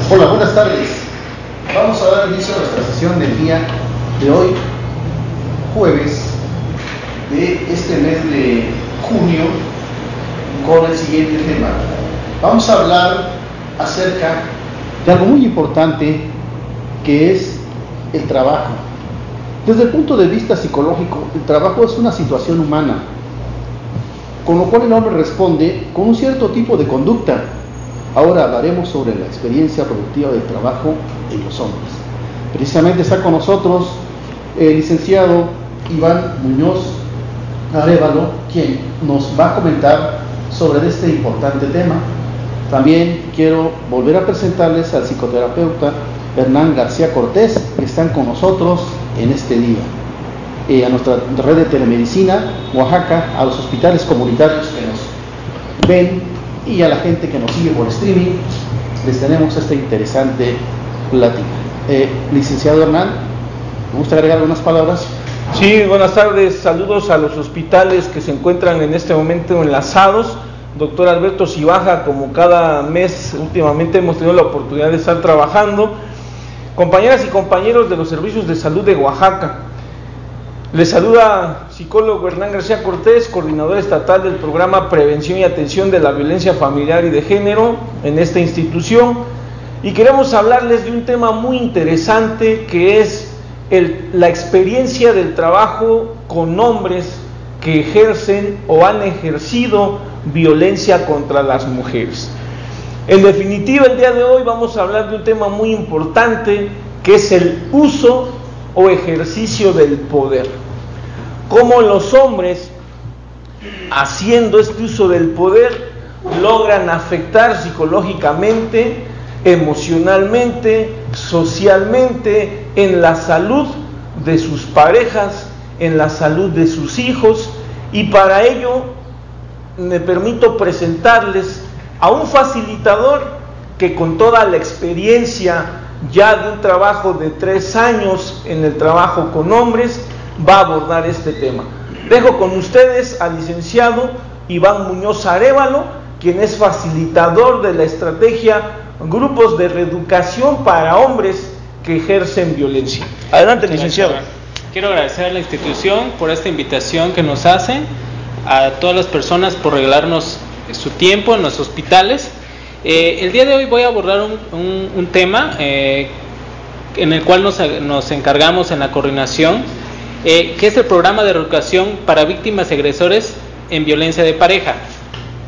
Hola, buenas tardes. Vamos a dar inicio a nuestra sesión del día de hoy, jueves de este mes de junio, con el siguiente tema. Vamos a hablar acerca de algo muy importante, que es el trabajo. Desde el punto de vista psicológico, el trabajo es una situación humana, con lo cual el hombre responde con un cierto tipo de conducta. Ahora hablaremos sobre la experiencia productiva del trabajo en los hombres. Precisamente está con nosotros el licenciado Iván Muñoz Arévalo, quien nos va a comentar sobre este importante tema. También quiero volver a presentarles al psicoterapeuta Hernán García Cortés, que están con nosotros en este día. A nuestra red de telemedicina, Oaxaca, a los hospitales comunitarios que nos ven y a la gente que nos sigue por streaming, les tenemos esta interesante plática. Licenciado Hernán, ¿me gusta agregar algunas palabras? Sí, buenas tardes, saludos a los hospitales que se encuentran en este momento enlazados. Doctor Alberto Cibaja, como cada mes últimamente hemos tenido la oportunidad de estar trabajando. Compañeras y compañeros de los servicios de salud de Oaxaca, les saluda psicólogo Hernán García Cortés, coordinador estatal del programa Prevención y Atención de la Violencia Familiar y de Género en esta institución, y queremos hablarles de un tema muy interesante, que es la experiencia del trabajo con hombres que ejercen o han ejercido violencia contra las mujeres. En definitiva, el día de hoy vamos a hablar de un tema muy importante, que es el uso o ejercicio del poder. Cómo los hombres, haciendo este uso del poder, logran afectar psicológicamente, emocionalmente, socialmente, en la salud de sus parejas, en la salud de sus hijos. Y para ello me permito presentarles a un facilitador que, con toda la experiencia ya de un trabajo de 3 años en el trabajo con hombres, va a abordar este tema. Dejo con ustedes al licenciado Iván Muñoz Arévalo, quien es facilitador de la estrategia Grupos de Reeducación para Hombres que Ejercen Violencia. Adelante, licenciado. Quiero agradecer a la institución por esta invitación que nos hace, a todas las personas por regalarnos su tiempo en los hospitales. El día de hoy voy a abordar un tema en el cual nos encargamos en la coordinación, que es el programa de reeducación para víctimas y agresores en violencia de pareja.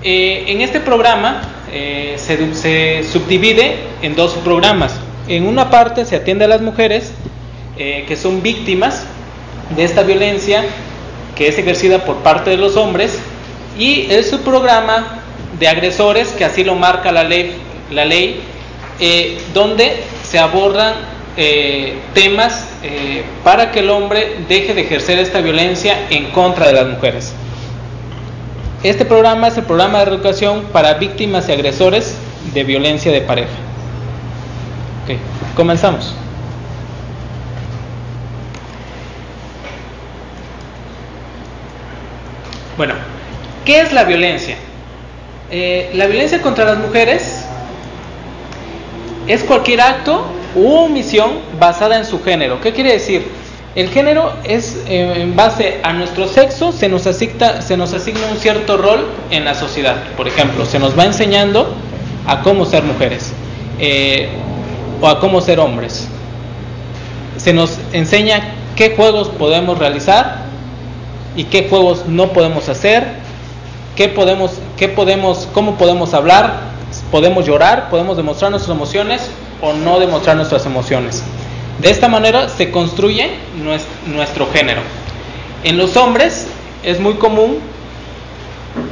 En este programa se subdivide en 2 subprogramas. En una parte se atiende a las mujeres que son víctimas de esta violencia que es ejercida por parte de los hombres, y el subprograma de agresores, que así lo marca la ley, donde se abordan temas para que el hombre deje de ejercer esta violencia en contra de las mujeres. Este programa es el programa de reeducación para víctimas y agresores de violencia de pareja. Okay, comenzamos. Bueno, ¿qué es la violencia? La violencia contra las mujeres es cualquier acto u omisión basada en su género. ¿Qué quiere decir? El género es en base a nuestro sexo, se nos asigna un cierto rol en la sociedad. Por ejemplo, se nos va enseñando a cómo ser mujeres o a cómo ser hombres. Se nos enseña qué juegos podemos realizar y qué juegos no podemos hacer, cómo podemos hablar, podemos llorar, podemos demostrar nuestras emociones o no demostrar nuestras emociones. De esta manera se construye nuestro género. En los hombres es muy común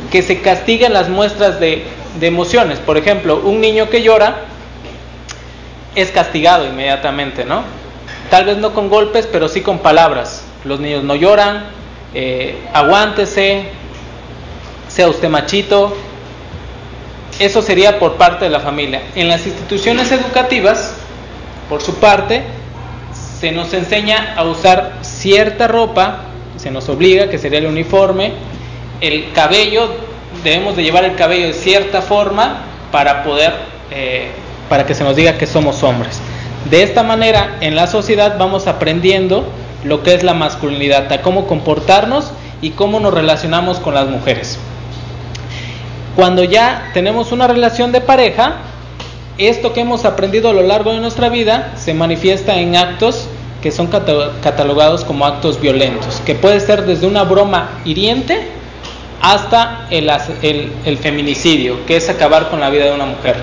que se castiguen las muestras de emociones. Por ejemplo, un niño que llora es castigado inmediatamente, ¿no? Tal vez no con golpes, pero sí con palabras. Los niños no lloran, aguántese, sea usted machito. Eso sería por parte de la familia. En las instituciones educativas, por su parte, se nos enseña a usar cierta ropa, se nos obliga, que sería el uniforme, el cabello debemos de llevar el cabello de cierta forma para poder, para que se nos diga que somos hombres. De esta manera, en la sociedad vamos aprendiendo lo que es la masculinidad, a cómo comportarnos y cómo nos relacionamos con las mujeres. Cuando ya tenemos una relación de pareja, esto que hemos aprendido a lo largo de nuestra vida se manifiesta en actos que son catalogados como actos violentos, que puede ser desde una broma hiriente hasta el feminicidio, que es acabar con la vida de una mujer.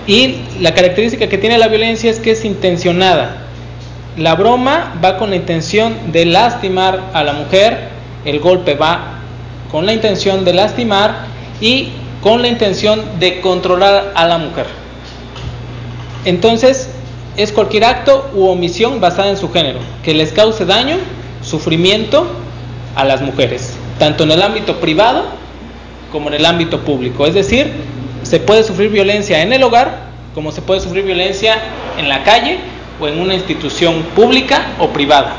Y la característica que tiene la violencia es que es intencionada. La broma va con la intención de lastimar a la mujer, el golpe va con la intención de lastimar y con la intención de controlar a la mujer. Entonces, es cualquier acto u omisión basada en su género, que les cause daño, sufrimiento a las mujeres, tanto en el ámbito privado como en el ámbito público. Es decir, se puede sufrir violencia en el hogar, como se puede sufrir violencia en la calle o en una institución pública o privada.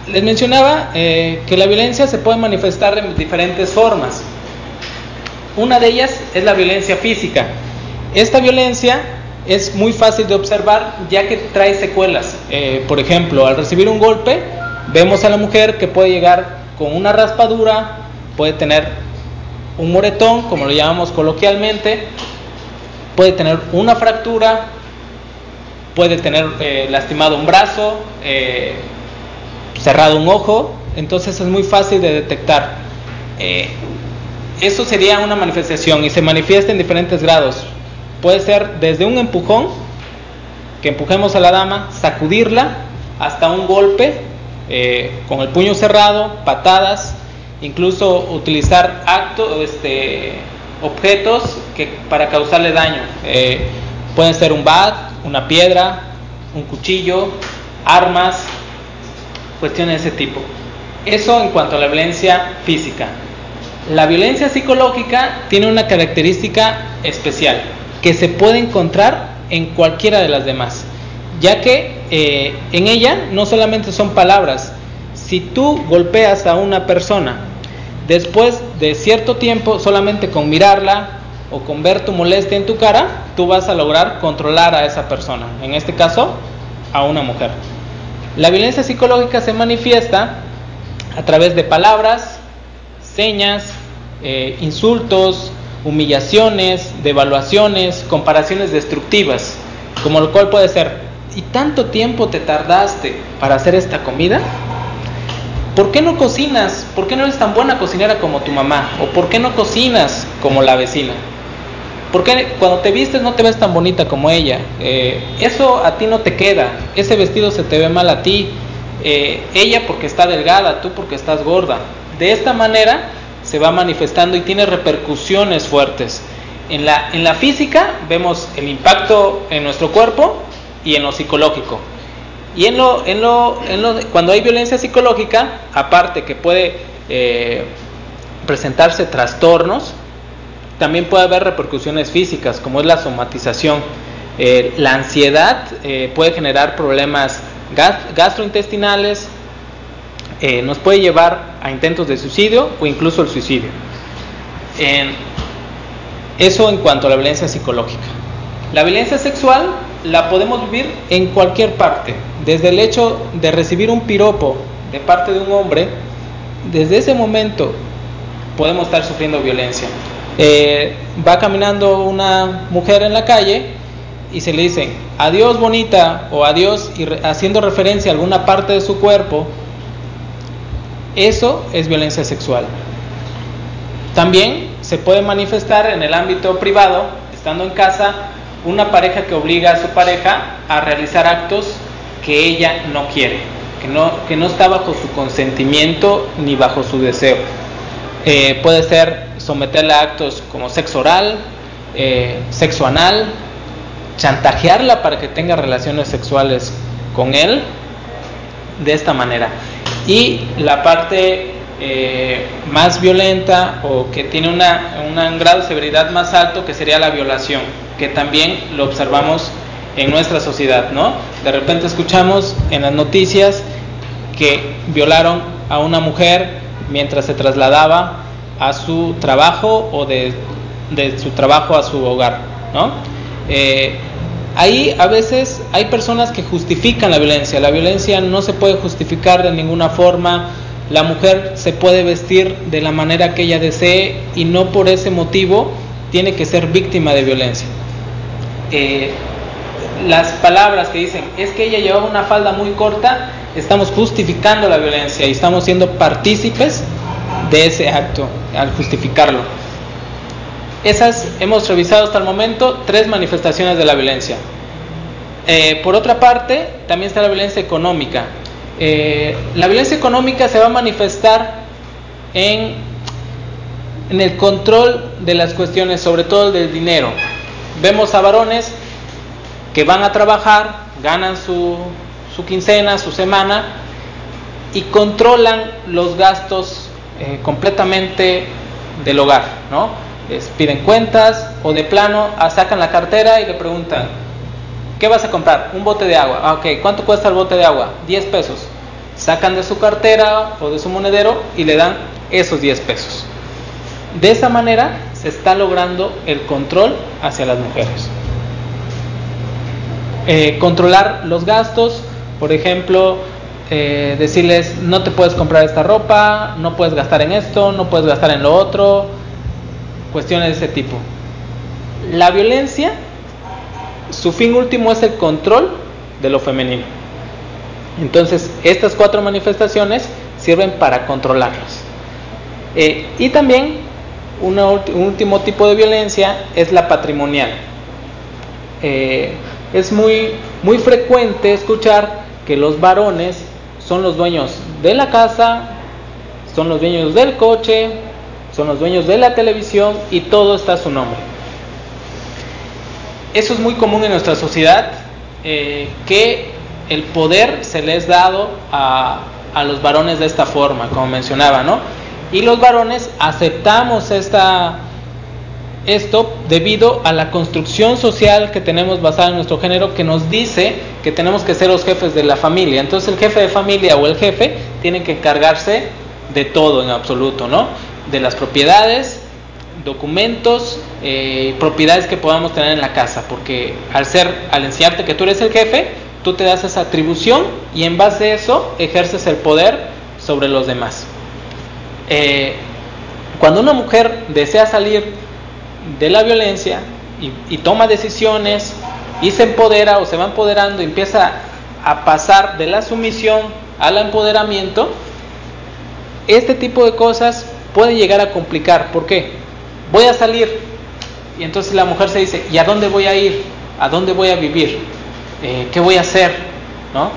Les mencionaba que la violencia se puede manifestar en diferentes formas. Una de ellas es la violencia física. Esta violencia es muy fácil de observar ya que trae secuelas. Por ejemplo, al recibir un golpe, vemos a la mujer que puede llegar con una raspadura, puede tener un moretón, como lo llamamos coloquialmente, puede tener una fractura, puede tener lastimado un brazo, cerrado un ojo. Entonces es muy fácil de detectar. Eso sería una manifestación y se manifiesta en diferentes grados. Puede ser desde un empujón, que empujemos a la dama, sacudirla, hasta un golpe con el puño cerrado, patadas, incluso utilizar objetos para causarle daño. Pueden ser un bat, una piedra, un cuchillo, armas, cuestiones de ese tipo. Eso en cuanto a la violencia física. La violencia psicológica tiene una característica especial, que se puede encontrar en cualquiera de las demás, ya que en ella no solamente son palabras. Si tú golpeas a una persona, después de cierto tiempo, solamente con mirarla o con ver tu molestia en tu cara, tú vas a lograr controlar a esa persona, en este caso a una mujer. La violencia psicológica se manifiesta a través de palabras, señas, insultos, humillaciones, devaluaciones, comparaciones destructivas, como lo cual puede ser: ¿y tanto tiempo te tardaste para hacer esta comida? ¿Por qué no cocinas? ¿Por qué no eres tan buena cocinera como tu mamá? ¿O por qué no cocinas como la vecina? ¿Por qué cuando te vistes no te ves tan bonita como ella? Eso a ti no te queda, ese vestido se te ve mal a ti, ella porque está delgada, tú porque estás gorda. De esta manera se va manifestando y tiene repercusiones fuertes. En la física vemos el impacto en nuestro cuerpo y en lo psicológico. Y cuando hay violencia psicológica, aparte que puede presentarse trastornos, también puede haber repercusiones físicas, como es la somatización. La ansiedad puede generar problemas gastrointestinales, nos puede llevar a intentos de suicidio o incluso el suicidio. Eso en cuanto a la violencia psicológica. La violencia sexual la podemos vivir en cualquier parte, desde el hecho de recibir un piropo de parte de un hombre. Desde ese momento podemos estar sufriendo violencia. Va caminando una mujer en la calle y se le dicen adiós bonita o adiós, y haciendo referencia a alguna parte de su cuerpo. Eso es violencia sexual. También se puede manifestar en el ámbito privado, estando en casa, una pareja que obliga a su pareja a realizar actos que ella no quiere, que no está bajo su consentimiento ni bajo su deseo. Puede ser someterla a actos como sexo oral, sexo anal, chantajearla para que tenga relaciones sexuales con él, de esta manera. Y la parte más violenta, o que tiene un grado de severidad más alto, que sería la violación, que también lo observamos en nuestra sociedad, ¿no? De repente escuchamos en las noticias que violaron a una mujer mientras se trasladaba a su trabajo o de su trabajo a su hogar, ¿no? Ahí a veces hay personas que justifican la violencia. La violencia no se puede justificar de ninguna forma. La mujer se puede vestir de la manera que ella desee y no por ese motivo tiene que ser víctima de violencia. Las palabras que dicen es que ella llevaba una falda muy corta, estamos justificando la violencia y estamos siendo partícipes de ese acto al justificarlo. Hemos revisado hasta el momento 3 manifestaciones de la violencia. Por otra parte, también está la violencia económica. La violencia económica se va a manifestar en el control de las cuestiones, sobre todo del dinero. Vemos a varones que van a trabajar, ganan su quincena, su semana, y controlan los gastos completamente del hogar, ¿no? Les piden cuentas o de plano sacan la cartera y le preguntan: ¿qué vas a comprar? Un bote de agua. Ok, ¿cuánto cuesta el bote de agua? 10 pesos. Sacan de su cartera o de su monedero y le dan esos 10 pesos. De esa manera se está logrando el control hacia las mujeres. Controlar los gastos, por ejemplo, decirles: no te puedes comprar esta ropa, no puedes gastar en esto, no puedes gastar en lo otro, cuestiones de ese tipo. La violencia, su fin último es el control de lo femenino. Entonces, estas 4 manifestaciones sirven para controlarlas. Y también un último tipo de violencia es la patrimonial. Es muy frecuente escuchar que los varones son los dueños de la casa, son los dueños del coche, son los dueños de la televisión y todo está a su nombre. Eso es muy común en nuestra sociedad, que el poder se les ha dado a los varones de esta forma, como mencionaba, ¿no? Y los varones aceptamos esto debido a la construcción social que tenemos basada en nuestro género, que nos dice que tenemos que ser los jefes de la familia. Entonces el jefe de familia o el jefe tiene que encargarse de todo en absoluto, ¿no? De las propiedades, documentos, propiedades que podamos tener en la casa, porque al enseñarte que tú eres el jefe, tú te das esa atribución y en base a eso ejerces el poder sobre los demás. Cuando una mujer desea salir de la violencia y toma decisiones y se empodera o se va empoderando y empieza a pasar de la sumisión al empoderamiento, este tipo de cosas puede llegar a complicar. ¿Por qué? Voy a salir y entonces la mujer se dice: ¿y a dónde voy a ir? ¿A dónde voy a vivir? ¿Qué voy a hacer? ¿No?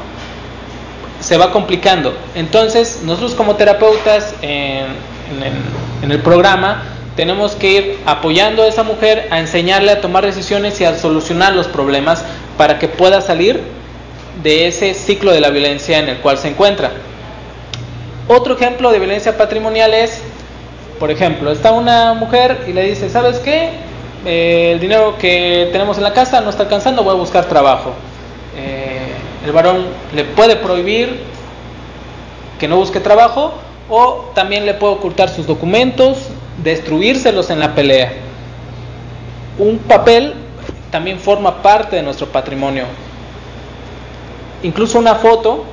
Se va complicando. Entonces nosotros como terapeutas en el programa tenemos que ir apoyando a esa mujer, a enseñarle a tomar decisiones y a solucionar los problemas para que pueda salir de ese ciclo de la violencia en el cual se encuentra. Otro ejemplo de violencia patrimonial es, por ejemplo, está una mujer y le dice: ¿sabes qué? El dinero que tenemos en la casa no está alcanzando, voy a buscar trabajo. El varón le puede prohibir que no busque trabajo, o también le puede ocultar sus documentos, destruírselos en la pelea. Un papel también forma parte de nuestro patrimonio. Incluso una foto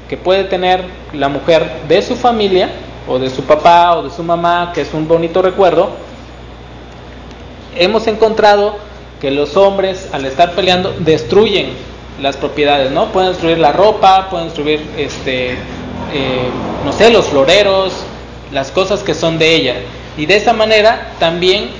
que puede tener la mujer de su familia, o de su papá o de su mamá, que es un bonito recuerdo. Hemos encontrado que los hombres, al estar peleando, destruyen las propiedades, ¿no? Pueden destruir la ropa, pueden destruir no sé, los floreros, las cosas que son de ella, y de esa manera también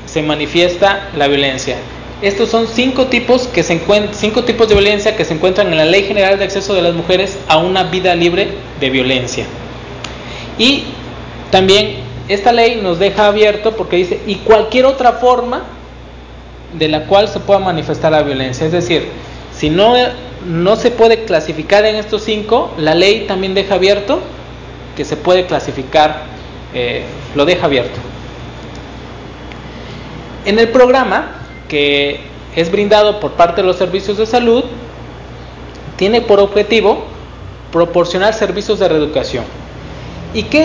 se manifiesta la violencia. Estos son 5 tipos de violencia que se encuentran en la Ley General de Acceso de las Mujeres a una Vida Libre de Violencia. Y también esta ley nos deja abierto porque dice: y cualquier otra forma de la cual se pueda manifestar la violencia. Es decir, si no se puede clasificar en estos 5, la ley también deja abierto que se puede clasificar, lo deja abierto. En el programa, que es brindado por parte de los servicios de salud, tiene por objetivo proporcionar servicios de reeducación. ¿Y qué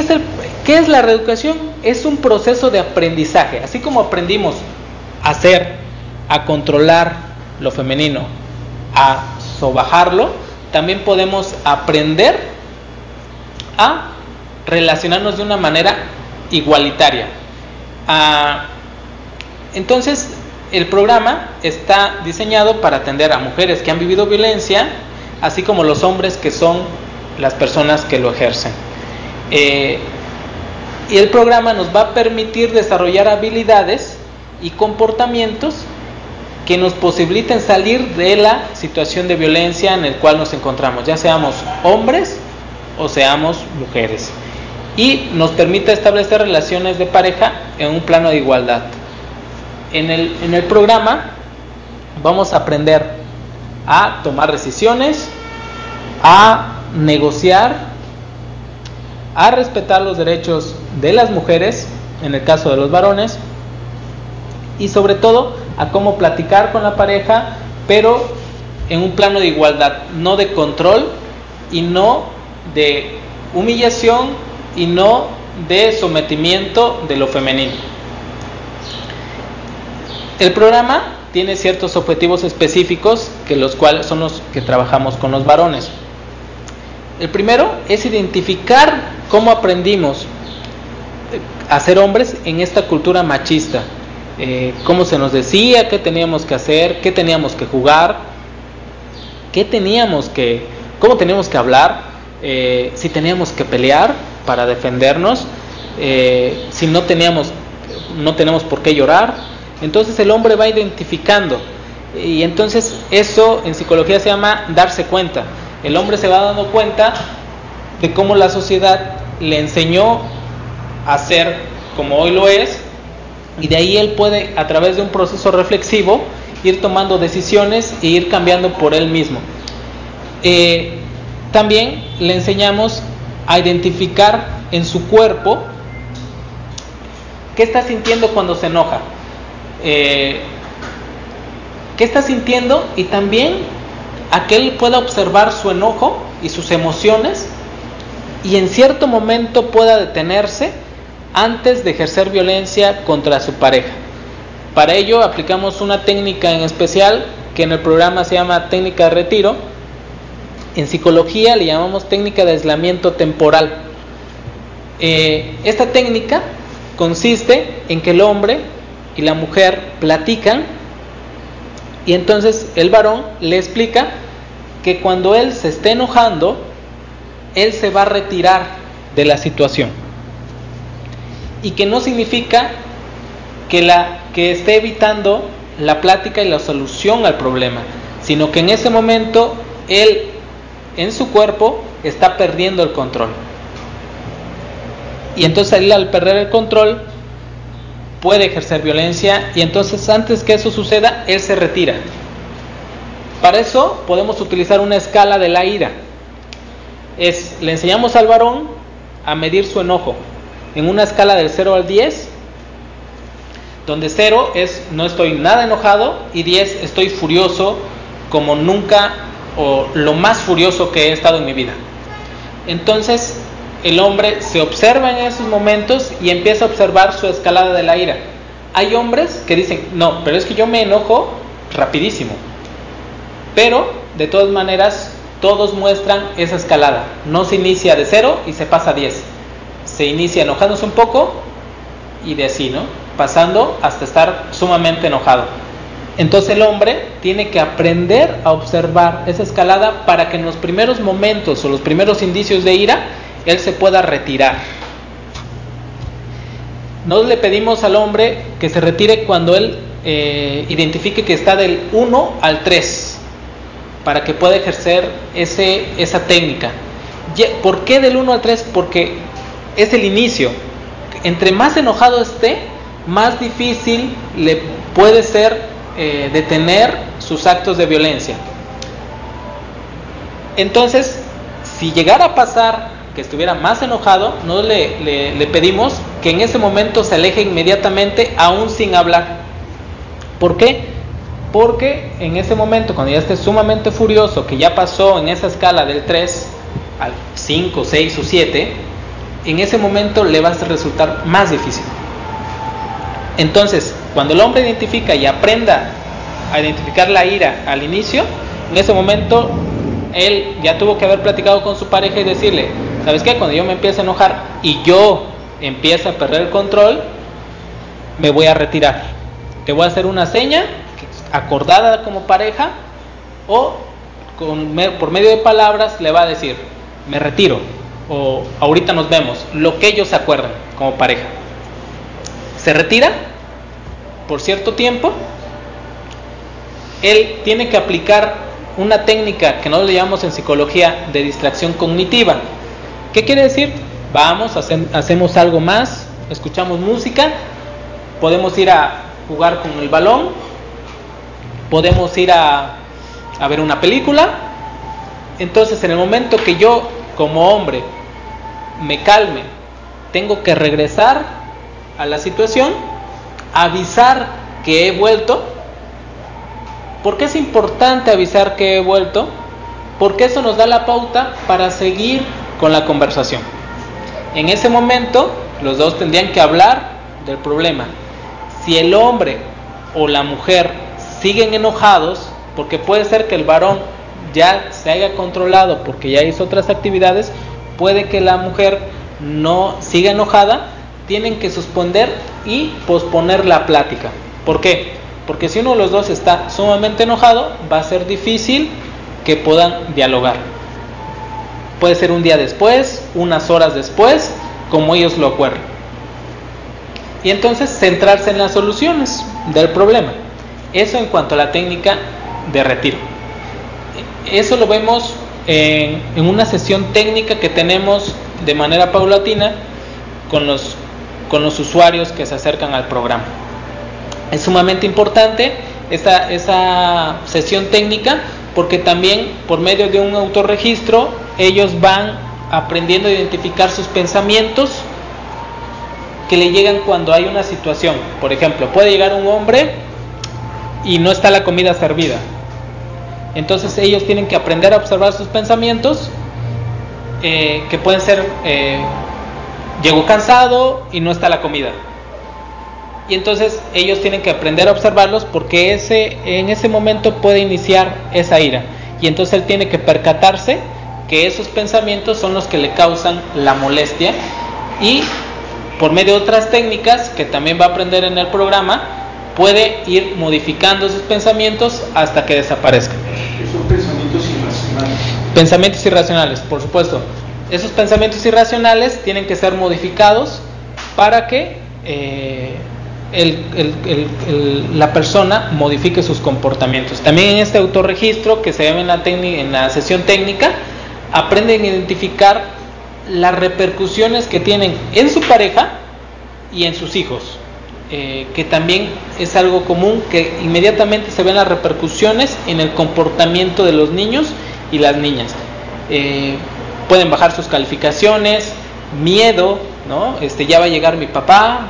es la reeducación? Es un proceso de aprendizaje. Así como aprendimos a hacer, a controlar lo femenino, a sobajarlo, también podemos aprender a relacionarnos de una manera igualitaria. Entonces, el programa está diseñado para atender a mujeres que han vivido violencia, así como los hombres que son las personas que lo ejercen. Y el programa nos va a permitir desarrollar habilidades y comportamientos que nos posibiliten salir de la situación de violencia en el cual nos encontramos, ya seamos hombres o seamos mujeres, y nos permite establecer relaciones de pareja en un plano de igualdad. En el programa vamos a aprender a tomar decisiones, a negociar, a respetar los derechos de las mujeres, en el caso de los varones, y sobre todo a cómo platicar con la pareja, pero en un plano de igualdad, no de control y no de humillación y no de sometimiento de lo femenino. El programa tiene ciertos objetivos específicos, que los cuales son los que trabajamos con los varones. El primero es identificar cómo aprendimos a ser hombres en esta cultura machista. Cómo se nos decía, qué teníamos que hacer, qué teníamos que jugar, cómo teníamos que hablar, si teníamos que pelear para defendernos, si no tenemos por qué llorar. Entonces el hombre va identificando, y entonces eso en psicología se llama darse cuenta. El hombre se va dando cuenta de cómo la sociedad le enseñó a ser como hoy lo es, y de ahí él puede, a través de un proceso reflexivo, ir tomando decisiones e ir cambiando por él mismo. También le enseñamos a identificar en su cuerpo qué está sintiendo cuando se enoja, qué está sintiendo, y también a que él pueda observar su enojo y sus emociones, y en cierto momento pueda detenerse antes de ejercer violencia contra su pareja. Para ello aplicamos una técnica en especial que en el programa se llama técnica de retiro. En psicología le llamamos técnica de aislamiento temporal. Esta técnica consiste en que el hombre y la mujer platican, y entonces el varón le explica que cuando él se esté enojando, él se va a retirar de la situación, y que no significa que esté evitando la plática y la solución al problema, sino que en ese momento él en su cuerpo está perdiendo el control, y entonces él, al perder el control, puede ejercer violencia, y entonces antes que eso suceda, él se retira. Para eso podemos utilizar una escala de la ira. Le enseñamos al varón a medir su enojo en una escala del 0 al 10, donde 0 es no estoy nada enojado, y 10 estoy furioso como nunca, o lo más furioso que he estado en mi vida. Entonces el hombre se observa en esos momentos y empieza a observar su escalada de la ira. Hay hombres que dicen, no, pero es que yo me enojo rapidísimo, pero de todas maneras todos muestran esa escalada. No se inicia de 0 y se pasa a 10, se inicia enojándose un poco y de así, ¿no?, pasando hasta estar sumamente enojado. Entonces el hombre tiene que aprender a observar esa escalada para que en los primeros momentos o los primeros indicios de ira él se pueda retirar. No le pedimos al hombre que se retire cuando él identifique que está del 1 al 3, para que pueda ejercer esa técnica. ¿Por qué del 1 al 3? Porque es el inicio. Entre más enojado esté, más difícil le puede ser detener sus actos de violencia. Entonces, si llegara a pasar que estuviera más enojado, no le pedimos que en ese momento se aleje inmediatamente, aún sin hablar. ¿Por qué? Porque en ese momento, cuando ya esté sumamente furioso, que ya pasó en esa escala del 3, al 5, 6 o 7, en ese momento le va a resultar más difícil. Entonces, cuando el hombre identifica y aprenda a identificar la ira al inicio, en ese momento él ya tuvo que haber platicado con su pareja y decirle: ¿sabes qué? Cuando yo me empiezo a enojar y yo empiezo a perder el control, me voy a retirar. Te voy a hacer una seña acordada como pareja, o por medio de palabras le va a decir: me retiro, o ahorita nos vemos, lo que ellos se acuerdan como pareja. Se retira por cierto tiempo. Él tiene que aplicar una técnica que nosotros le llamamos en psicología de distracción cognitiva. ¿Qué quiere decir? Vamos, hacemos algo más, escuchamos música, podemos ir a jugar con el balón, podemos ir a ver una película. Entonces, en el momento que yo como hombre me calme, tengo que regresar a la situación, avisar que he vuelto. ¿Por qué es importante avisar que he vuelto? Porque eso nos da la pauta para seguir con la conversación. En ese momento los dos tendrían que hablar del problema. Si el hombre o la mujer siguen enojados, porque puede ser que el varón ya se haya controlado porque ya hizo otras actividades, puede que la mujer no siga enojada, tienen que suspender y posponer la plática. ¿Por qué? Porque si uno de los dos está sumamente enojado, va a ser difícil que puedan dialogar. Puede ser un día después, unas horas después, como ellos lo acuerden. Y entonces centrarse en las soluciones del problema. Eso en cuanto a la técnica de retiro. Eso lo vemos en una sesión técnica que tenemos de manera paulatina con los usuarios que se acercan al programa. Es sumamente importante esa sesión técnica, porque también por medio de un autorregistro ellos van aprendiendo a identificar sus pensamientos que le llegan cuando hay una situación. Por ejemplo, puede llegar un hombre y no está la comida servida. Entonces ellos tienen que aprender a observar sus pensamientos, que pueden ser: llegó cansado y no está la comida. Y entonces ellos tienen que aprender a observarlos, porque en ese momento puede iniciar esa ira. Y entonces él tiene que percatarse que esos pensamientos son los que le causan la molestia, y por medio de otras técnicas que también va a aprender en el programa, puede ir modificando esos pensamientos hasta que desaparezcan. Son pensamientos irracionales. Pensamientos irracionales, por supuesto. Esos pensamientos irracionales tienen que ser modificados para que la persona modifique sus comportamientos. También en este autorregistro que se ve en la sesión técnica, aprenden a identificar las repercusiones que tienen en su pareja y en sus hijos, que también es algo común, que inmediatamente se ven las repercusiones en el comportamiento de los niños y las niñas. Pueden bajar sus calificaciones, miedo, ¿no? Ya va a llegar mi papá,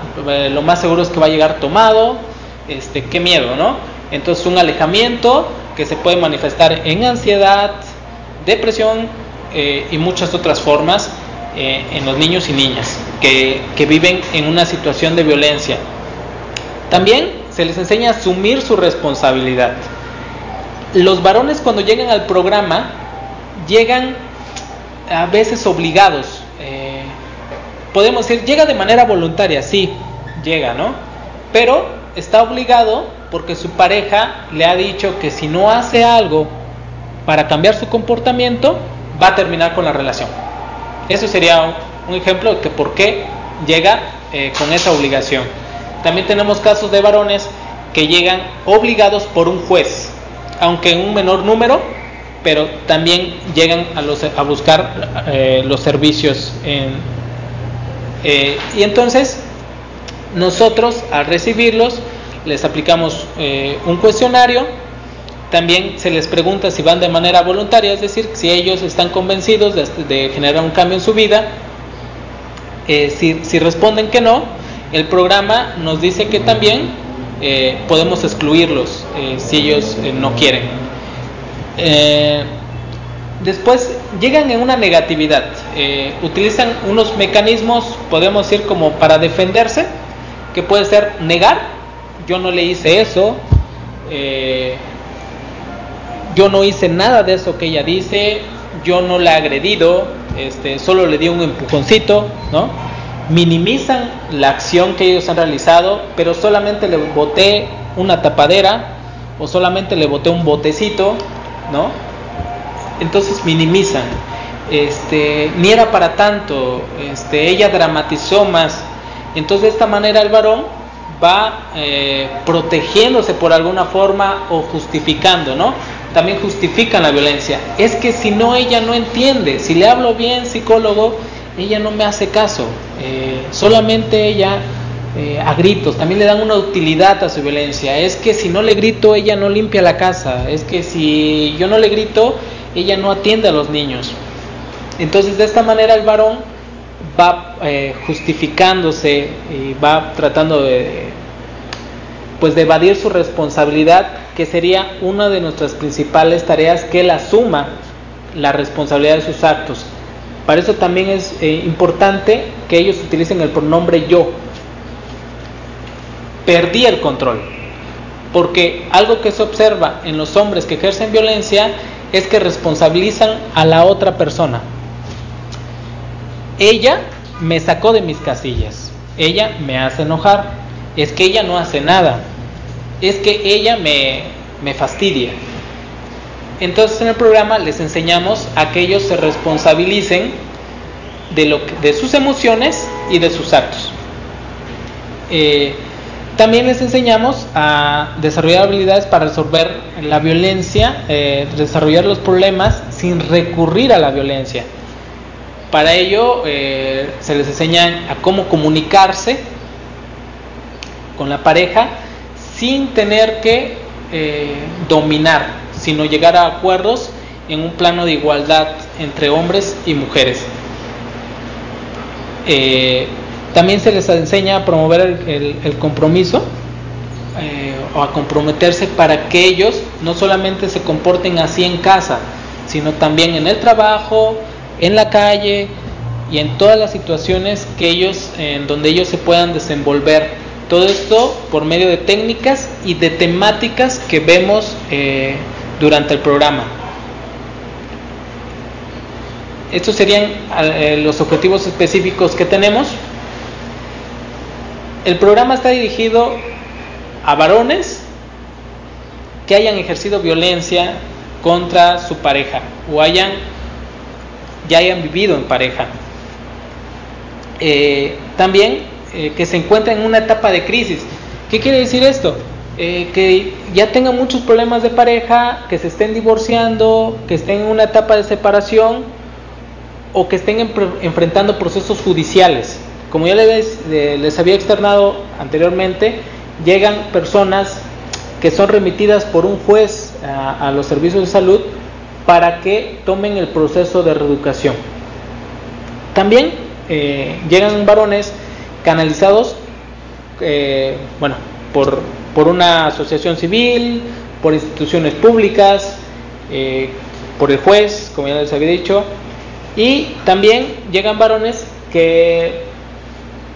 lo más seguro es que va a llegar tomado, qué miedo, ¿no? Entonces un alejamiento que se puede manifestar en ansiedad, depresión, y muchas otras formas en los niños y niñas que viven en una situación de violencia. También se les enseña a asumir su responsabilidad. Los varones, cuando llegan al programa, llegan a veces obligados. Podemos decir, llega de manera voluntaria, sí, llega, ¿no? Pero está obligado porque su pareja le ha dicho que si no hace algo para cambiar su comportamiento, va a terminar con la relación. Eso sería un ejemplo de que por qué llega con esa obligación. También tenemos casos de varones que llegan obligados por un juez, aunque en un menor número, pero también llegan a buscar los servicios y entonces nosotros, al recibirlos, les aplicamos un cuestionario. También se les pregunta si van de manera voluntaria, es decir, si ellos están convencidos de generar un cambio en su vida. Si responden que no, el programa nos dice que también podemos excluirlos si ellos no quieren. después llegan en una negatividad, utilizan unos mecanismos, podemos decir, como para defenderse, que puede ser negar: yo no le hice eso, yo no hice nada de eso que ella dice, yo no la he agredido, solo le di un empujoncito, ¿no? Minimizan la acción que ellos han realizado, pero solamente le boté una tapadera o solamente le boté un botecito, ¿no? Entonces minimizan, ni era para tanto, ella dramatizó más. Entonces de esta manera el varón va protegiéndose por alguna forma o justificando, ¿no? También justifican la violencia. Es que si no, ella no entiende. Si le hablo bien, psicólogo, ella no me hace caso. Solamente ella a gritos. También le dan una utilidad a su violencia. Es que si no le grito, ella no limpia la casa. Es que si yo no le grito, ella no atiende a los niños. Entonces de esta manera el varón va justificándose y va tratando de evadir su responsabilidad, que sería una de nuestras principales tareas, que él asuma la responsabilidad de sus actos. Para eso también es importante que ellos utilicen el pronombre yo. Perdí el control, porque algo que se observa en los hombres que ejercen violencia es que responsabilizan a la otra persona. Ella me sacó de mis casillas, ella me hace enojar, es que ella no hace nada, es que ella me fastidia. Entonces en el programa les enseñamos a que ellos se responsabilicen de sus emociones y de sus actos. También les enseñamos a desarrollar habilidades para resolver la violencia, desarrollar los problemas sin recurrir a la violencia. Para ello se les enseña a cómo comunicarse con la pareja sin tener que dominar, sino llegar a acuerdos en un plano de igualdad entre hombres y mujeres. También se les enseña a promover el compromiso o a comprometerse para que ellos no solamente se comporten así en casa, sino también en el trabajo, en la calle y en todas las situaciones en donde ellos se puedan desenvolver. Todo esto por medio de técnicas y de temáticas que vemos durante el programa. Estos serían los objetivos específicos que tenemos. El programa está dirigido a varones que hayan ejercido violencia contra su pareja o ya hayan vivido en pareja. También que se encuentren en una etapa de crisis. ¿Qué quiere decir esto? Que ya tengan muchos problemas de pareja, que se estén divorciando, que estén en una etapa de separación o que estén enfrentando procesos judiciales. Como ya les había externado anteriormente, llegan personas que son remitidas por un juez a los servicios de salud para que tomen el proceso de reeducación. También llegan varones canalizados por una asociación civil, por instituciones públicas, por el juez, como ya les había dicho, y también llegan varones que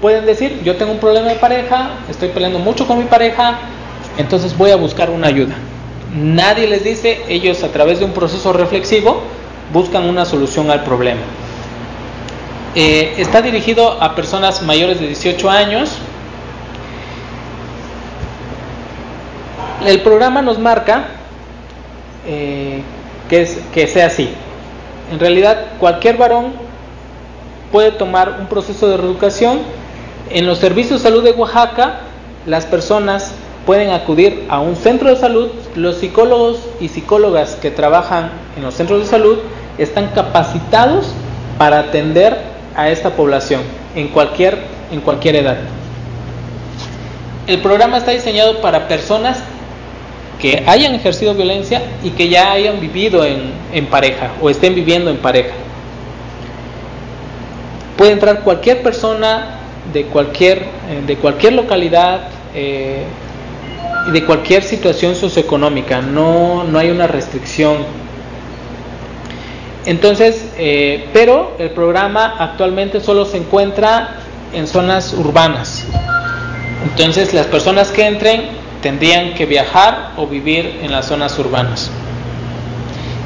pueden decir: yo tengo un problema de pareja, estoy peleando mucho con mi pareja, entonces voy a buscar una ayuda. Nadie les dice, ellos a través de un proceso reflexivo buscan una solución al problema. Está dirigido a personas mayores de 18 años. El programa nos marca que sea así. En realidad, cualquier varón puede tomar un proceso de reeducación. En los servicios de salud de Oaxaca, las personas pueden acudir a un centro de salud. Los psicólogos y psicólogas que trabajan en los centros de salud están capacitados para atender a esta población en cualquier edad. El programa está diseñado para personas que hayan ejercido violencia y que ya hayan vivido en pareja o estén viviendo en pareja. Puede entrar cualquier persona de cualquier localidad y de cualquier situación socioeconómica. No hay una restricción. Entonces, pero el programa actualmente solo se encuentra en zonas urbanas. Entonces, las personas que entren tendrían que viajar o vivir en las zonas urbanas.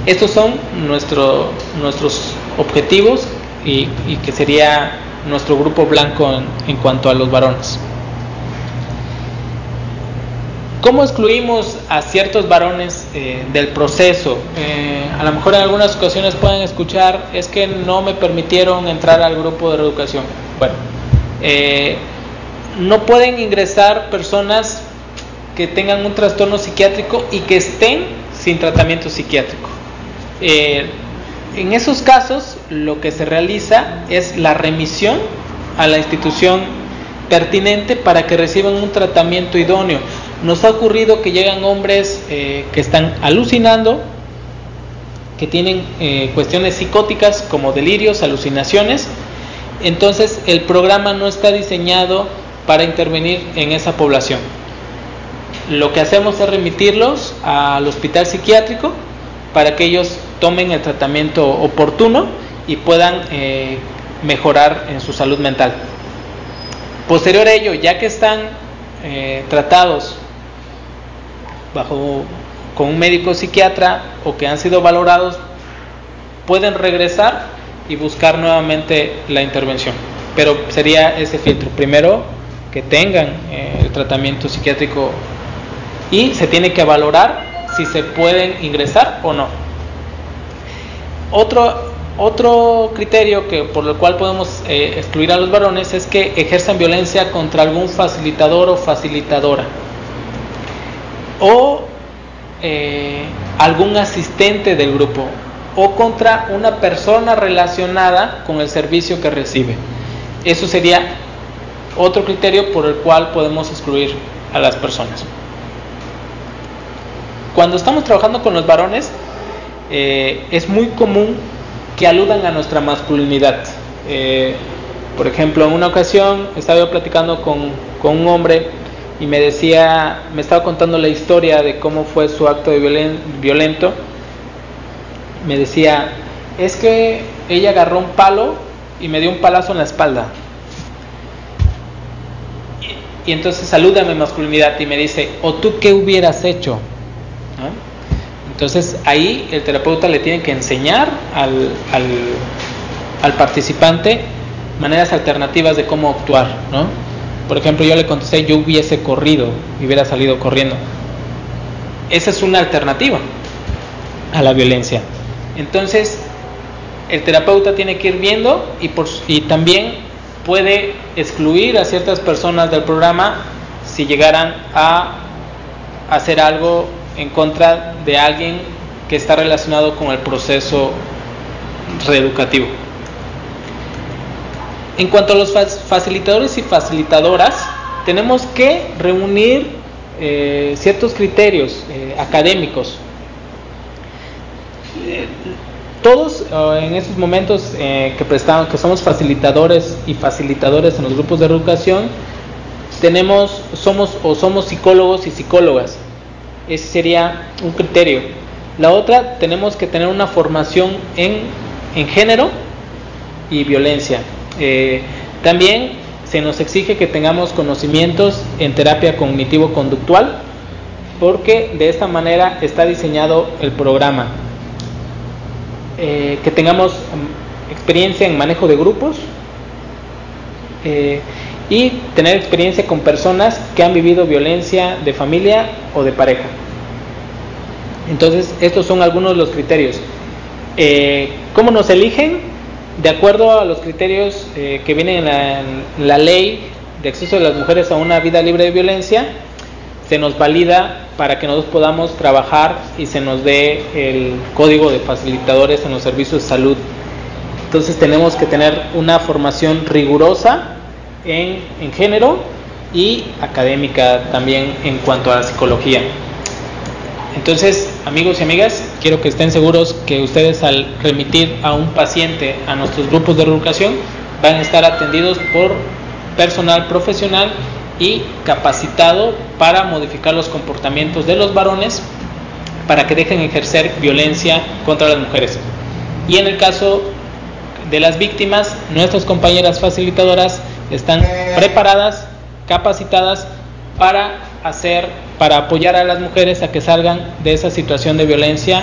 Estos son nuestros objetivos y que sería nuestro grupo blanco en cuanto a los varones. ¿Cómo excluimos a ciertos varones del proceso? A lo mejor en algunas ocasiones pueden escuchar, es que no me permitieron entrar al grupo de reeducación. Bueno, no pueden ingresar personas que tengan un trastorno psiquiátrico y que estén sin tratamiento psiquiátrico. En esos casos, lo que se realiza es la remisión a la institución pertinente para que reciban un tratamiento idóneo. Nos ha ocurrido que llegan hombres que están alucinando, que tienen cuestiones psicóticas como delirios, alucinaciones. Entonces el programa no está diseñado para intervenir en esa población. Lo que hacemos es remitirlos al hospital psiquiátrico para que ellos tomen el tratamiento oportuno y puedan mejorar en su salud mental. Posterior a ello, ya que están tratados con un médico psiquiatra o que han sido valorados, pueden regresar y buscar nuevamente la intervención. Pero sería ese filtro: primero que tengan el tratamiento psiquiátrico y se tiene que valorar si se pueden ingresar o no. Otro criterio por el cual podemos excluir a los varones es que ejerzan violencia contra algún facilitador o facilitadora, o algún asistente del grupo, o contra una persona relacionada con el servicio que recibe. Eso sería otro criterio por el cual podemos excluir a las personas. Cuando estamos trabajando con los varones, es muy común que aludan a nuestra masculinidad. Por ejemplo, en una ocasión estaba yo platicando con un hombre y me estaba contando la historia de cómo fue su acto de violento. Me decía, es que ella agarró un palo y me dio un palazo en la espalda. Y entonces alude a mi masculinidad y me dice, ¿o tú qué hubieras hecho? ¿No? Entonces ahí el terapeuta le tiene que enseñar al participante maneras alternativas de cómo actuar, ¿no? Por ejemplo, yo le contesté, yo hubiese corrido y hubiera salido corriendo. Esa es una alternativa a la violencia. Entonces el terapeuta tiene que ir viendo y también puede excluir a ciertas personas del programa si llegaran a hacer algo en contra de alguien que está relacionado con el proceso reeducativo. En cuanto a los facilitadores y facilitadoras, tenemos que reunir ciertos criterios académicos. Todos en estos momentos que somos facilitadores y facilitadores en los grupos de reeducación, somos psicólogos y psicólogas. Ese sería un criterio. La otra, tenemos que tener una formación en género y violencia. También se nos exige que tengamos conocimientos en terapia cognitivo-conductual, porque de esta manera está diseñado el programa. Que tengamos experiencia en manejo de grupos y tener experiencia con personas que han vivido violencia de familia o de pareja. Entonces, estos son algunos de los criterios. ¿Cómo nos eligen? De acuerdo a los criterios que vienen en la ley de acceso de las mujeres a una vida libre de violencia, se nos valida para que nosotros podamos trabajar y se nos dé el código de facilitadores en los servicios de salud. Entonces tenemos que tener una formación rigurosa en género y académica también en cuanto a la psicología. Entonces, amigos y amigas, quiero que estén seguros que ustedes, al remitir a un paciente a nuestros grupos de reeducación, van a estar atendidos por personal profesional y capacitado para modificar los comportamientos de los varones para que dejen ejercer violencia contra las mujeres. Y en el caso de las víctimas, nuestras compañeras facilitadoras están preparadas, capacitadas para apoyar a las mujeres a que salgan de esa situación de violencia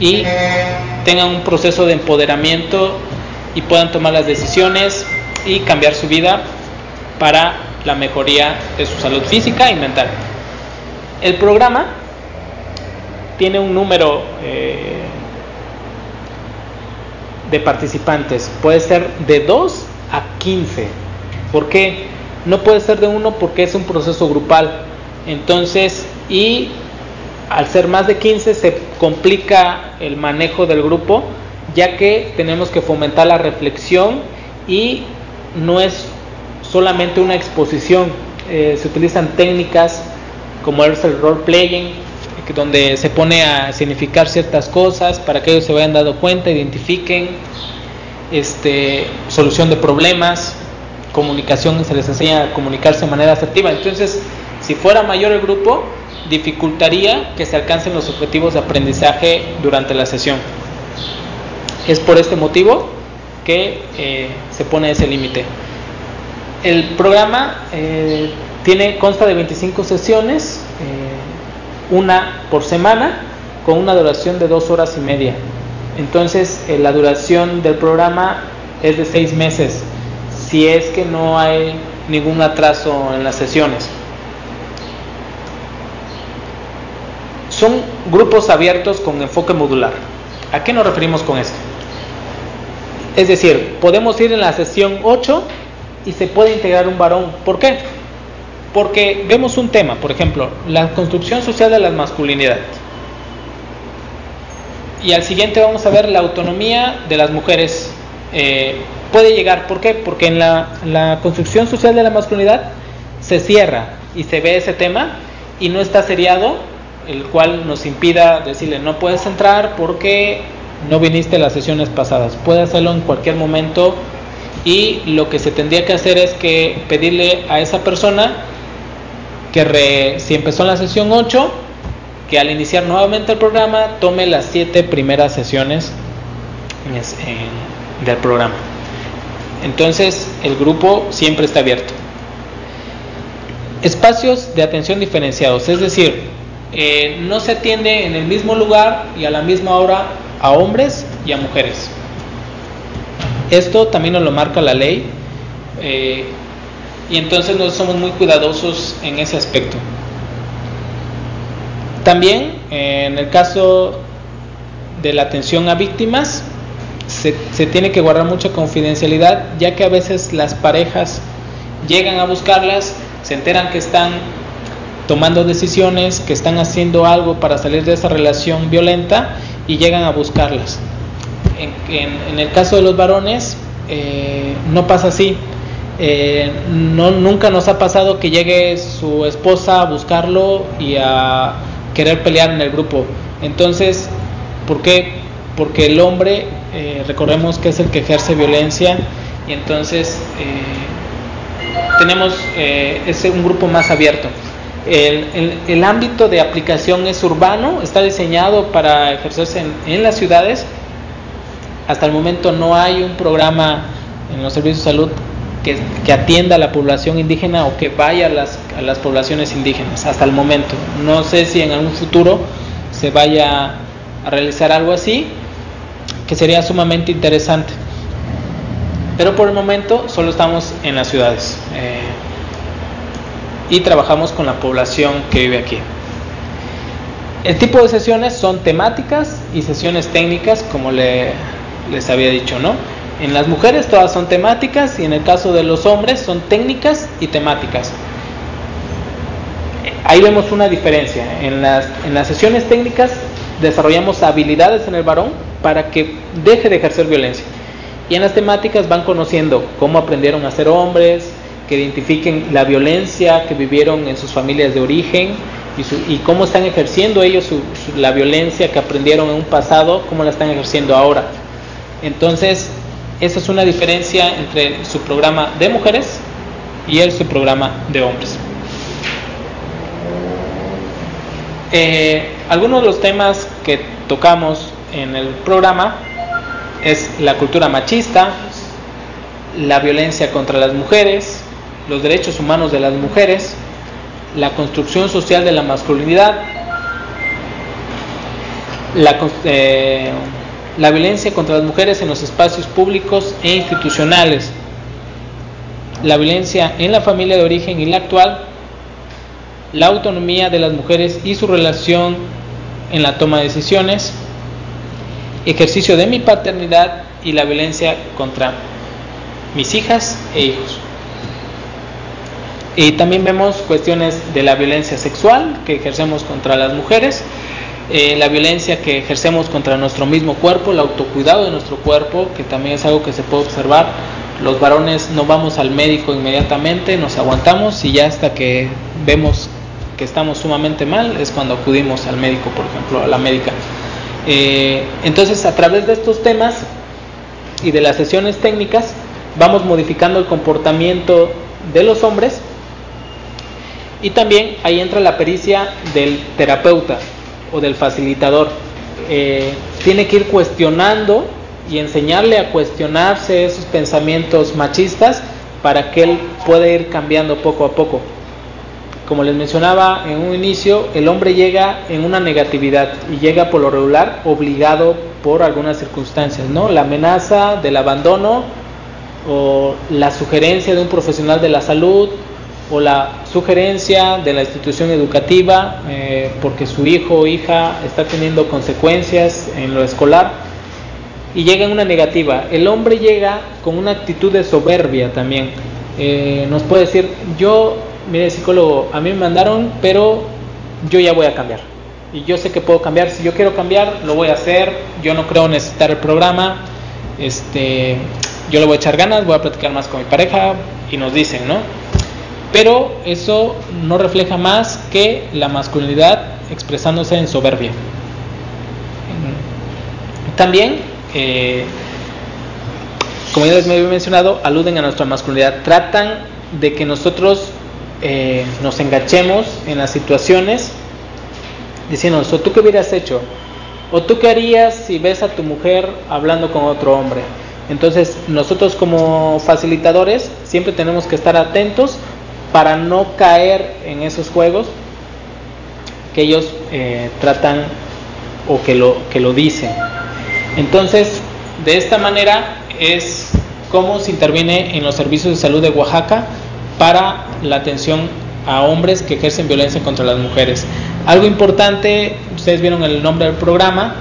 y tengan un proceso de empoderamiento y puedan tomar las decisiones y cambiar su vida para la mejoría de su salud física y mental. El programa tiene un número de participantes, puede ser de 2 a 15. ¿Por qué? No puede ser de 1 porque es un proceso grupal. Entonces, y al ser más de 15 se complica el manejo del grupo, ya que tenemos que fomentar la reflexión y no es solamente una exposición. Se utilizan técnicas como es el role playing, donde se pone a significar ciertas cosas para que ellos se vayan dando cuenta, identifiquen, solución de problemas, comunicación, se les enseña a comunicarse de manera asertiva. Entonces, si fuera mayor el grupo, dificultaría que se alcancen los objetivos de aprendizaje durante la sesión. Es por este motivo que se pone ese límite. El programa consta de 25 sesiones, una por semana, con una duración de 2 horas y media. Entonces, la duración del programa es de 6 meses, si es que no hay ningún atraso en las sesiones. Son grupos abiertos con enfoque modular. ¿A qué nos referimos con esto? Es decir, podemos ir en la sesión 8 y se puede integrar un varón. ¿Por qué? Porque vemos un tema, por ejemplo, la construcción social de la masculinidad. Y al siguiente vamos a ver la autonomía de las mujeres. Puede llegar, ¿por qué? Porque en la construcción social de la masculinidad se cierra y se ve ese tema y no está seriado, el cual nos impida decirle no puedes entrar porque no viniste a las sesiones pasadas. Puede hacerlo en cualquier momento y lo que se tendría que hacer es que pedirle a esa persona que si empezó en la sesión 8, que al iniciar nuevamente el programa tome las 7 primeras sesiones del programa. Entonces el grupo siempre está abierto. Espacios de atención diferenciados, es decir, no se atiende en el mismo lugar y a la misma hora a hombres y a mujeres. Esto también nos lo marca la ley, y entonces nosotros somos muy cuidadosos en ese aspecto. También en el caso de la atención a víctimas se tiene que guardar mucha confidencialidad, ya que a veces las parejas llegan a buscarlas, se enteran que están tomando decisiones, que están haciendo algo para salir de esa relación violenta y llegan a buscarlas. En el caso de los varones no pasa así. Nunca nos ha pasado que llegue su esposa a buscarlo y a querer pelear en el grupo. Entonces, ¿por qué? Porque el hombre, recordemos que es el que ejerce violencia, y entonces tenemos un grupo más abierto. El ámbito de aplicación es urbano, está diseñado para ejercerse en las ciudades. Hasta el momento no hay un programa en los servicios de salud que atienda a la población indígena o que vaya a las poblaciones indígenas. Hasta el momento no sé si en algún futuro se vaya a realizar algo así, que sería sumamente interesante, pero por el momento solo estamos en las ciudades y trabajamos con la población que vive aquí. El tipo de sesiones son temáticas y sesiones técnicas, como les había dicho, ¿no? En las mujeres todas son temáticas y en el caso de los hombres son técnicas y temáticas. Ahí vemos una diferencia. En las sesiones técnicas desarrollamos habilidades en el varón para que deje de ejercer violencia. Y en las temáticas van conociendo cómo aprendieron a ser hombres, que identifiquen la violencia que vivieron en sus familias de origen y cómo están ejerciendo ellos la violencia que aprendieron en un pasado, cómo la están ejerciendo ahora. Entonces, esa es una diferencia entre su programa de mujeres y su programa de hombres. Algunos de los temas que tocamos en el programa es la cultura machista, la violencia contra las mujeres, los derechos humanos de las mujeres, la construcción social de la masculinidad, la violencia contra las mujeres en los espacios públicos e institucionales, la violencia en la familia de origen y la actual, la autonomía de las mujeres y su relación en la toma de decisiones, ejercicio de mi paternidad y la violencia contra mis hijas e hijos. Y también vemos cuestiones de la violencia sexual que ejercemos contra las mujeres, la violencia que ejercemos contra nuestro mismo cuerpo, el autocuidado de nuestro cuerpo, que también es algo que se puede observar. Los varones no vamos al médico inmediatamente, nos aguantamos y ya hasta que vemos que estamos sumamente mal es cuando acudimos al médico, por ejemplo, a la médica. Entonces, a través de estos temas y de las sesiones técnicas vamos modificando el comportamiento de los hombres, y también ahí entra la pericia del terapeuta o del facilitador. Tiene que ir cuestionando y enseñarle a cuestionarse esos pensamientos machistas para que él pueda ir cambiando poco a poco. Como les mencionaba en un inicio, el hombre llega en una negatividad y llega por lo regular obligado por algunas circunstancias, ¿no? La amenaza del abandono, o la sugerencia de un profesional de la salud, o la sugerencia de la institución educativa, porque su hijo o hija está teniendo consecuencias en lo escolar, y llega en una negativa. El hombre llega con una actitud de soberbia también. Nos puede decir: mire, psicólogo, a mí me mandaron, pero yo ya voy a cambiar. Y yo sé que puedo cambiar. Si yo quiero cambiar, lo voy a hacer. Yo no creo necesitar el programa. Yo le voy a echar ganas, voy a platicar más con mi pareja. Y nos dicen, ¿no? Pero eso no refleja más que la masculinidad expresándose en soberbia. También, como ya les me había mencionado, aluden a nuestra masculinidad. Tratan de que nosotros nos engachemos en las situaciones diciéndonos: ¿o tú qué hubieras hecho? ¿O tú qué harías si ves a tu mujer hablando con otro hombre? Entonces nosotros como facilitadores siempre tenemos que estar atentos para no caer en esos juegos que ellos tratan o que lo dicen. Entonces, de esta manera es como se interviene en los servicios de salud de Oaxaca para la atención a hombres que ejercen violencia contra las mujeres. Algo importante, ustedes vieron el nombre del programa.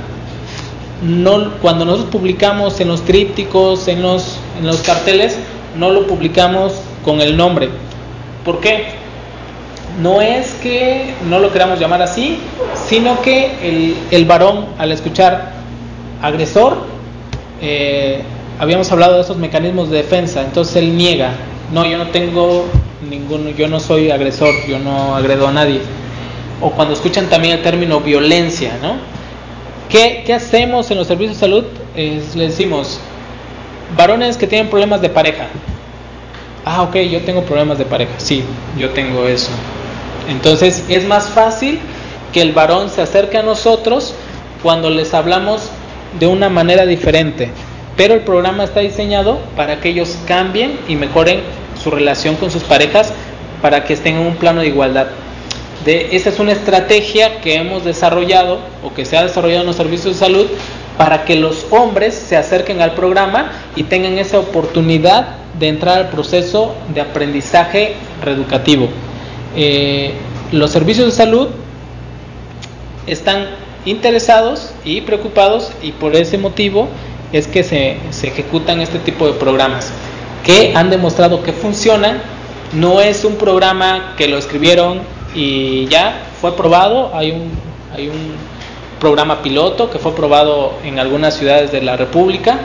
Cuando nosotros publicamos en los trípticos, en los carteles, no lo publicamos con el nombre. ¿Por qué? No es que no lo queramos llamar así, sino que el varón, al escuchar agresor, habíamos hablado de esos mecanismos de defensa, entonces él niega: no, yo no tengo ninguno, yo no soy agresor, yo no agredo a nadie. O cuando escuchan también el término violencia, ¿no? ¿Qué hacemos en los servicios de salud? Les decimos: varones que tienen problemas de pareja. Ah, ok, yo tengo problemas de pareja. Sí, yo tengo eso. Entonces es más fácil que el varón se acerque a nosotros cuando les hablamos de una manera diferente. Pero el programa está diseñado para que ellos cambien y mejoren su relación con sus parejas, para que estén en un plano de igualdad. Esa es una estrategia que hemos desarrollado, o que se ha desarrollado en los servicios de salud, para que los hombres se acerquen al programa y tengan esa oportunidad de entrar al proceso de aprendizaje reeducativo. Los servicios de salud están interesados y preocupados, y por ese motivo es que se ejecutan este tipo de programas que han demostrado que funcionan. No es un programa que lo escribieron y ya fue aprobado. Hay un programa piloto que fue aprobado en algunas ciudades de la República.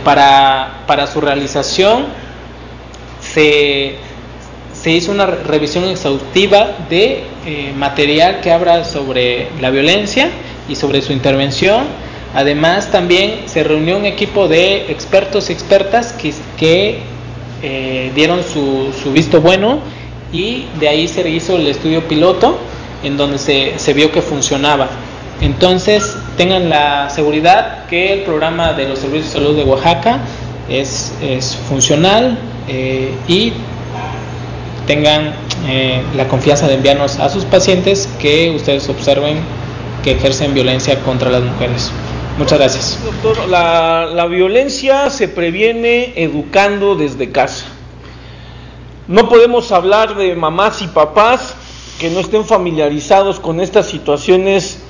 Para su realización se hizo una revisión exhaustiva de material que habla sobre la violencia y sobre su intervención. Además, también se reunió un equipo de expertos y expertas que dieron su visto bueno, y de ahí se hizo el estudio piloto en donde se vio que funcionaba. Entonces, tengan la seguridad que el programa de los servicios de salud de Oaxaca es funcional, y tengan la confianza de enviarnos a sus pacientes que ustedes observen que ejercen violencia contra las mujeres. Muchas gracias. Doctor, la violencia se previene educando desde casa. No podemos hablar de mamás y papás que no estén familiarizados con estas situaciones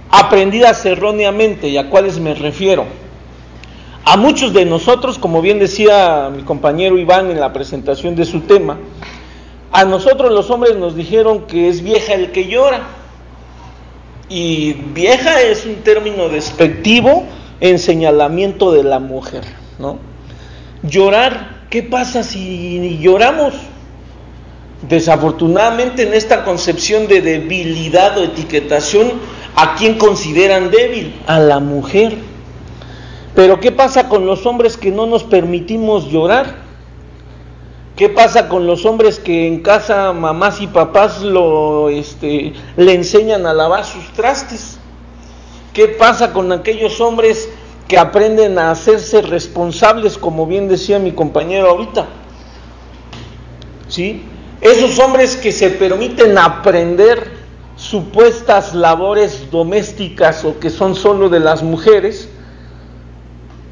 aprendidas erróneamente. ¿Y a cuáles me refiero? A muchos de nosotros, como bien decía mi compañero Iván en la presentación de su tema, a nosotros los hombres nos dijeron que es vieja el que llora. Y vieja es un término despectivo en señalamiento de la mujer, ¿no? Llorar, ¿qué pasa si lloramos? Desafortunadamente en esta concepción de debilidad o etiquetación, ¿a quién consideran débil? A la mujer. Pero ¿qué pasa con los hombres que no nos permitimos llorar? ¿Qué pasa con los hombres que en casa mamás y papás le enseñan a lavar sus trastes? ¿Qué pasa con aquellos hombres que aprenden a hacerse responsables, como bien decía mi compañero ahorita? ¿Sí? Esos hombres que se permiten aprender supuestas labores domésticas o que son solo de las mujeres,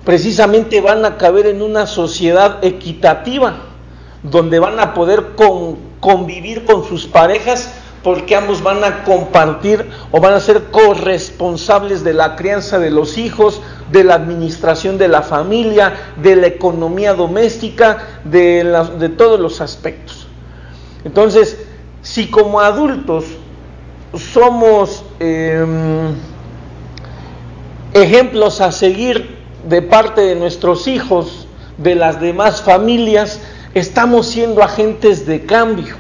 precisamente van a caber en una sociedad equitativa, donde van a poder convivir con sus parejas, porque ambos van a compartir o van a ser corresponsables de la crianza de los hijos, de la administración de la familia, de la economía doméstica, de todos los aspectos. Entonces, si como adultos somos ejemplos a seguir de parte de nuestros hijos, de las demás familias, estamos siendo agentes de cambio.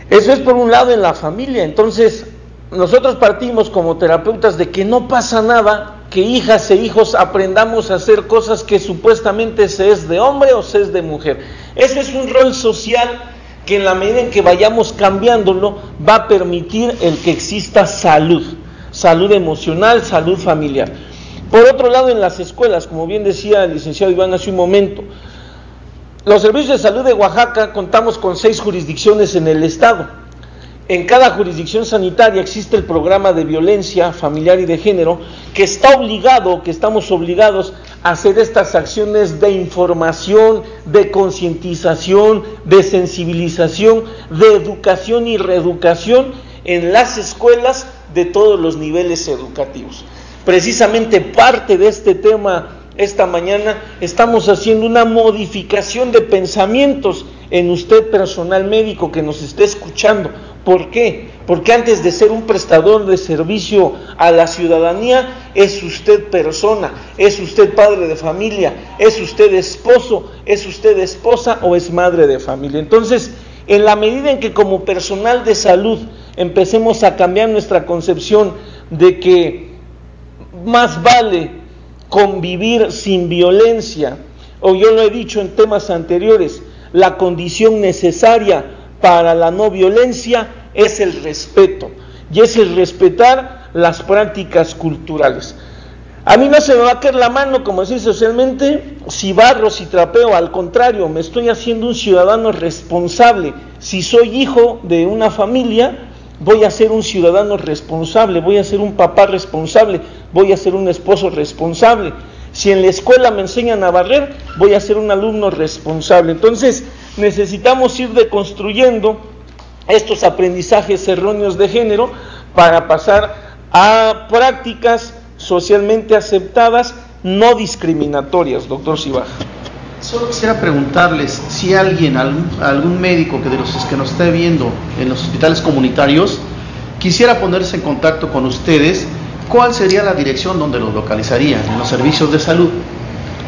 Eso es por un lado en la familia. Entonces nosotros partimos como terapeutas de que no pasa nada que hijas e hijos aprendamos a hacer cosas que supuestamente se es de hombre o se es de mujer. Ese es un rol social que en la medida en que vayamos cambiándolo va a permitir el que exista salud emocional, salud familiar. Por otro lado, en las escuelas, como bien decía el licenciado Iván hace un momento, los servicios de salud de Oaxaca contamos con 6 jurisdicciones en el estado. En cada jurisdicción sanitaria existe el programa de violencia familiar y de género que estamos obligados a hacer estas acciones de información, de concientización, de sensibilización, de educación y reeducación en las escuelas de todos los niveles educativos. Precisamente parte de este tema esta mañana estamos haciendo una modificación de pensamientos en usted, personal médico que nos esté escuchando. ¿Por qué? Porque antes de ser un prestador de servicio a la ciudadanía, es usted persona, es usted padre de familia, es usted esposo, es usted esposa o es madre de familia. Entonces, en la medida en que como personal de salud empecemos a cambiar nuestra concepción de que más vale convivir sin violencia, o yo lo he dicho en temas anteriores, la condición necesaria para la no violencia es el respeto, y es el respetar las prácticas culturales. A mí no se me va a caer la mano, como decir socialmente, si barro, si trapeo, al contrario, me estoy haciendo un ciudadano responsable. Si soy hijo de una familia, voy a ser un ciudadano responsable, voy a ser un papá responsable, voy a ser un esposo responsable. Si en la escuela me enseñan a barrer, voy a ser un alumno responsable. Entonces, necesitamos ir deconstruyendo estos aprendizajes erróneos de género para pasar a prácticas socialmente aceptadas, no discriminatorias, doctor Cibaja. Solo quisiera preguntarles si alguien, algún médico que de los que nos esté viendo en los hospitales comunitarios quisiera ponerse en contacto con ustedes, ¿cuál sería la dirección donde los localizarían en los servicios de salud?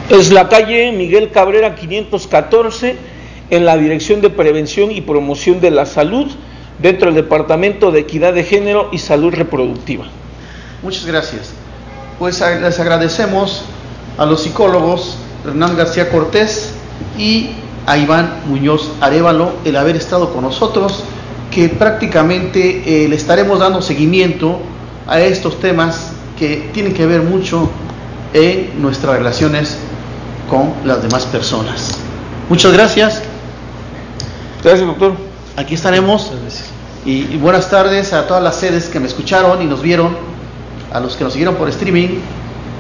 Es la calle Miguel Cabrera 514, en la Dirección de Prevención y Promoción de la Salud, dentro del Departamento de Equidad de Género y Salud Reproductiva. Muchas gracias. Pues les agradecemos a los psicólogos Hernán García Cortés y a Iván Muñoz Arévalo el haber estado con nosotros, que prácticamente le estaremos dando seguimiento a estos temas que tienen que ver mucho en nuestras relaciones con las demás personas. Muchas gracias. Gracias, doctor. Aquí estaremos. Y buenas tardes a todas las sedes que me escucharon y nos vieron, a los que nos siguieron por streaming,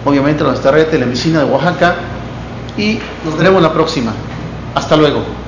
obviamente a nuestra red Telemedicina de Oaxaca, y nos veremos la próxima. Hasta luego.